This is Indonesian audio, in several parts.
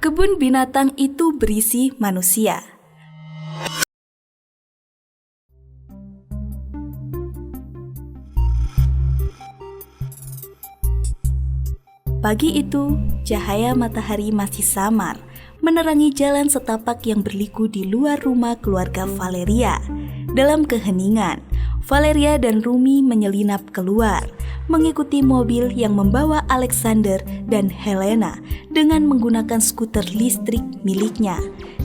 Kebun binatang itu berisi manusia. Pagi itu, cahaya matahari masih samar, menerangi jalan setapak yang berliku di luar rumah keluarga Valeria. Dalam keheningan, Valeria dan Rumi menyelinap keluar, mengikuti mobil yang membawa Alexander dan Helena dengan menggunakan skuter listrik miliknya.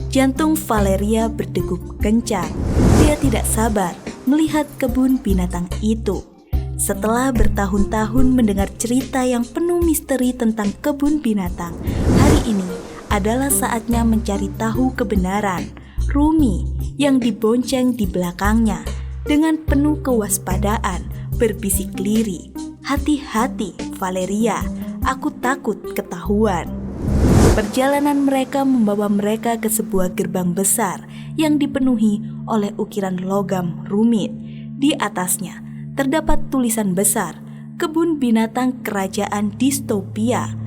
Jantung Valeria berdegup kencang. Dia tidak sabar melihat kebun binatang itu. Setelah bertahun-tahun mendengar cerita yang penuh misteri tentang kebun binatang, hari ini adalah saatnya mencari tahu kebenaran. Rumi yang dibonceng di belakangnya dengan penuh kewaspadaan berbisik lirih, "Hati-hati, Valeria, aku takut ketahuan." Perjalanan mereka membawa mereka ke sebuah gerbang besar yang dipenuhi oleh ukiran logam rumit. Di atasnya terdapat tulisan besar, "Kebun Binatang Kerajaan Distopia."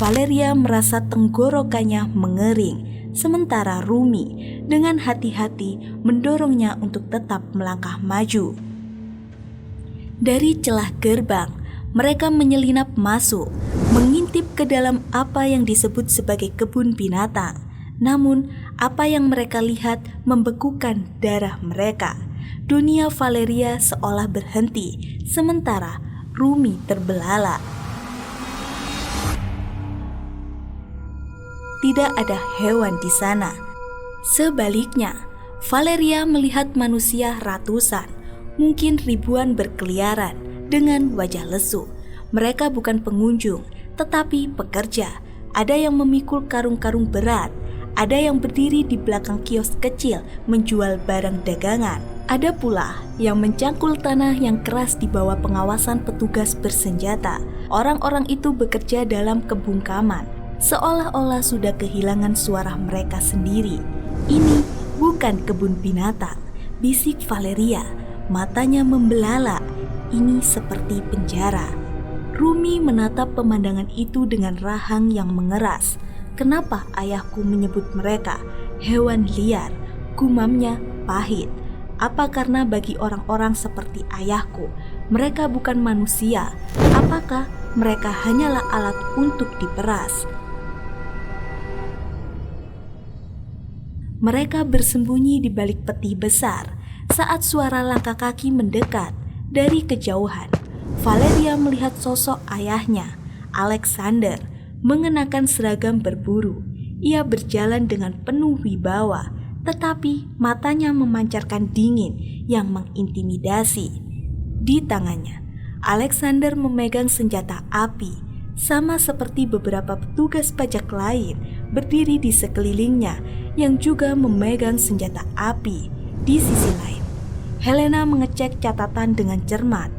Valeria merasa tenggorokannya mengering, sementara Rumi dengan hati-hati mendorongnya untuk tetap melangkah maju. Dari celah gerbang, mereka menyelinap masuk, mengintip ke dalam apa yang disebut sebagai kebun binatang. Namun, apa yang mereka lihat membekukan darah mereka. Dunia Valeria seolah berhenti, sementara Rumi terbelalak. Tidak ada hewan di sana. Sebaliknya, Valeria melihat manusia ratusan, mungkin ribuan berkeliaran dengan wajah lesu. Mereka bukan pengunjung, tetapi pekerja. Ada yang memikul karung-karung berat, ada yang berdiri di belakang kios kecil menjual barang dagangan. Ada pula yang mencangkul tanah yang keras di bawah pengawasan petugas bersenjata. Orang-orang itu bekerja dalam kebungkaman, seolah-olah sudah kehilangan suara mereka sendiri. "Ini bukan kebun binatang," bisik Valeria, matanya membelalak. "Ini seperti penjara." Rumi menatap pemandangan itu dengan rahang yang mengeras. "Kenapa ayahku menyebut mereka hewan liar?" gumamnya pahit. "Apa karena bagi orang-orang seperti ayahku, mereka bukan manusia? Apakah mereka hanyalah alat untuk diperas?" Mereka bersembunyi di balik peti besar. Saat suara langkah kaki mendekat dari kejauhan, Valeria melihat sosok ayahnya, Alexander, mengenakan seragam berburu. Ia berjalan dengan penuh wibawa, tetapi matanya memancarkan dingin yang mengintimidasi. Di tangannya, Alexander memegang senjata api, sama seperti beberapa petugas pajak lain berdiri di sekelilingnya yang juga memegang senjata api. Di sisi lain, Helena mengecek catatan dengan cermat.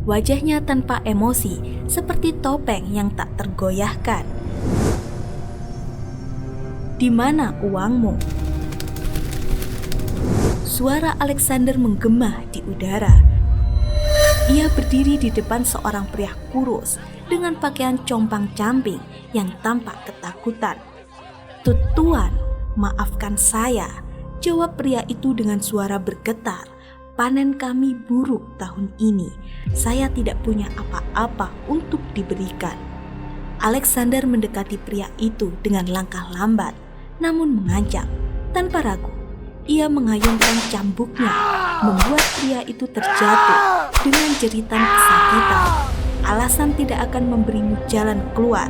Wajahnya tanpa emosi, seperti topeng yang tak tergoyahkan. "Di mana uangmu?" Suara Alexander menggema di udara. Ia berdiri di depan seorang pria kurus dengan pakaian compang-camping yang tampak ketakutan. "Tuan, maafkan saya," jawab pria itu dengan suara bergetar. "Panen kami buruk tahun ini. Saya tidak punya apa-apa untuk diberikan." Alexander mendekati pria itu dengan langkah lambat, namun mengancam. Tanpa ragu, ia mengayunkan cambuknya, membuat pria itu terjatuh dengan jeritan kesakitan. "Alasan tidak akan memberimu jalan keluar,"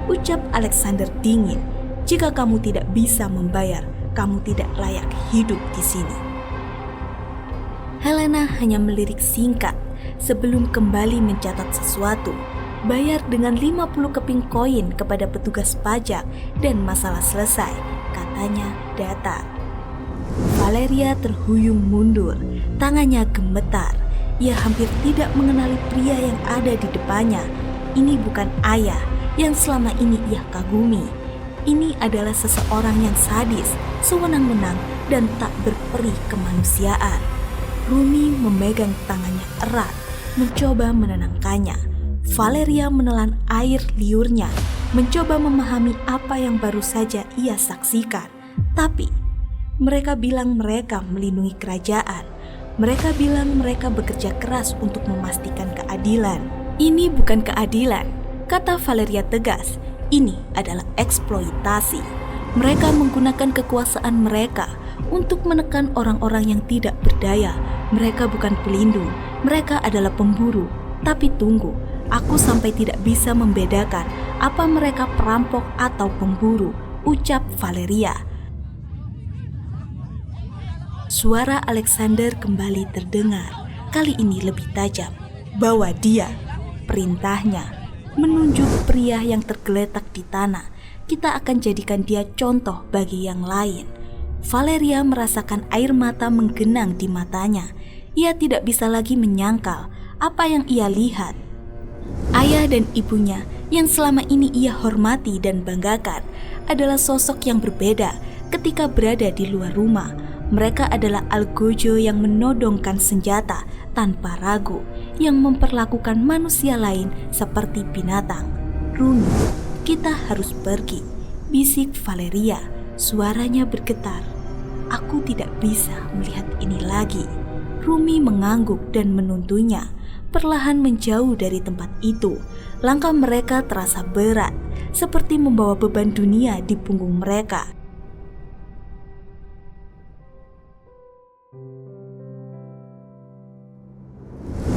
ucap Alexander dingin. "Jika kamu tidak bisa membayar, kamu tidak layak hidup di sini." Helena hanya melirik singkat sebelum kembali mencatat sesuatu. "Bayar dengan 50 keping koin kepada petugas pajak dan masalah selesai," katanya datar. Valeria terhuyung mundur, tangannya gemetar. Ia hampir tidak mengenali pria yang ada di depannya. Ini bukan ayah yang selama ini ia kagumi. Ini adalah seseorang yang sadis, sewenang-wenang, dan tak berperi kemanusiaan. Rumi memegang tangannya erat, mencoba menenangkannya. Valeria menelan air liurnya mencoba memahami apa yang baru saja ia saksikan. Tapi mereka bilang mereka melindungi kerajaan. Mereka bilang mereka bekerja keras untuk memastikan keadilan. Ini bukan keadilan, kata Valeria tegas. Ini adalah eksploitasi. Mereka menggunakan kekuasaan mereka untuk menekan orang-orang yang tidak berdaya. Mereka bukan pelindung, mereka adalah pemburu. Tapi tunggu, aku sampai tidak bisa membedakan apa mereka perampok atau pemburu, ucap Valeria. Suara Alexander kembali terdengar, kali ini lebih tajam. Bawa dia, perintahnya, menunjuk pria yang tergeletak di tanah. Kita akan jadikan dia contoh bagi yang lain. Valeria merasakan air mata menggenang di matanya. Ia tidak bisa lagi menyangkal apa yang ia lihat. Ayah dan ibunya yang selama ini ia hormati dan banggakan adalah sosok yang berbeda ketika berada di luar rumah. Mereka adalah algojo yang menodongkan senjata tanpa ragu, yang memperlakukan manusia lain seperti binatang. Rumi, kita harus pergi, bisik Valeria. Suaranya bergetar. Aku tidak bisa melihat ini lagi. Rumi mengangguk dan menuntunnya, perlahan menjauh dari tempat itu. Langkah mereka terasa berat, seperti membawa beban dunia di punggung mereka.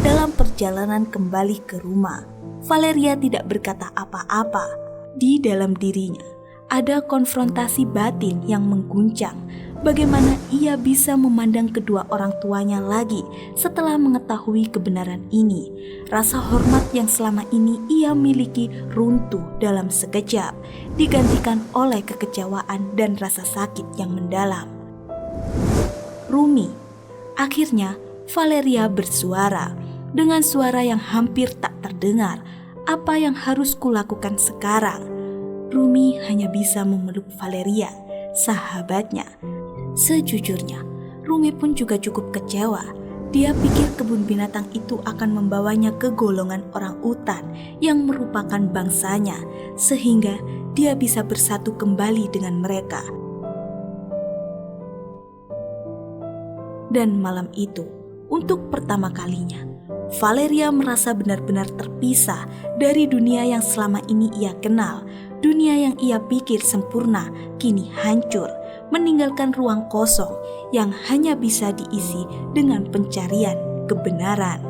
Dalam perjalanan kembali ke rumah, Valeria tidak berkata apa-apa. Di dalam dirinya ada konfrontasi batin yang mengguncang. Bagaimana ia bisa memandang kedua orang tuanya lagi setelah mengetahui kebenaran ini? Rasa hormat yang selama ini ia miliki runtuh dalam sekejap, digantikan oleh kekecewaan dan rasa sakit yang mendalam. Rumi, akhirnya Valeria bersuara dengan suara yang hampir tak terdengar. Apa yang harus kulakukan sekarang? Rumi hanya bisa memeluk Valeria, sahabatnya. Sejujurnya, Rumi pun juga cukup kecewa. Dia pikir kebun binatang itu akan membawanya ke golongan orang utan yang merupakan bangsanya, sehingga dia bisa bersatu kembali dengan mereka. Dan malam itu, untuk pertama kalinya, Valeria merasa benar-benar terpisah dari dunia yang selama ini ia kenal. Dunia yang ia pikir sempurna kini hancur, meninggalkan ruang kosong yang hanya bisa diisi dengan pencarian kebenaran.